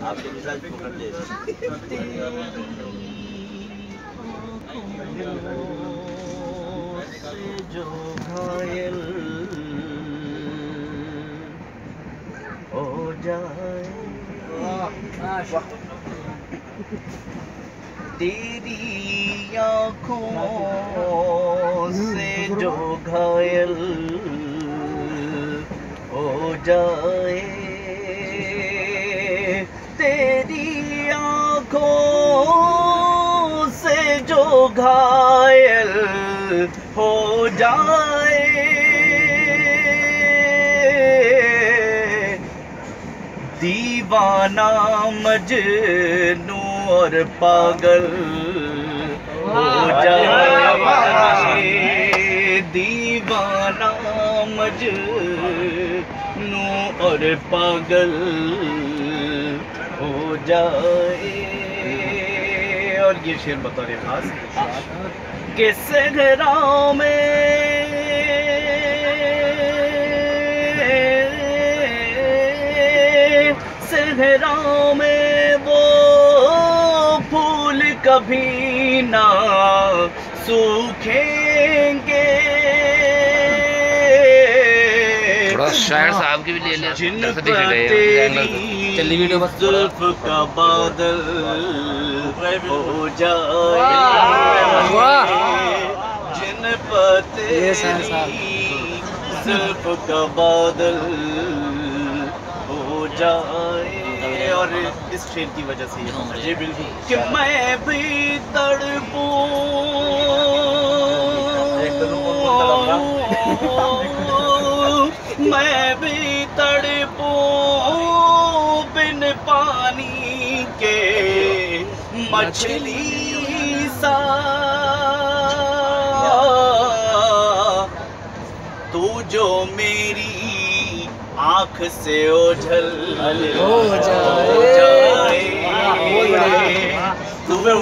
आपके मिजाज पकड़ ले। से जो घायल हो जाए, तेरी आँखों से जो घायल हो जाए, तेरी आँखों से जो घायल हो जाए, दीवाना मजनू और पागल हो जाए, दीवाना मजनू और पागल हो जाए। और ये शेर बतौर खास के सहराओं में वो फूल कभी ना सूखेंगे, थोड़ा शायर साहब की भी ले ले, जिन पर तेरी जुल्फ का बादल हो जाए, जिन पर तेरी जुल्फ का बादल हो जाए। और इस शेर की वजह से ये बिल्कुल कि मैं भी तड़पूं, मैं भी तड़पूं बिन पानी के मछली सा, तू जो मेरी आँख से ओझल हो जाए, तू जो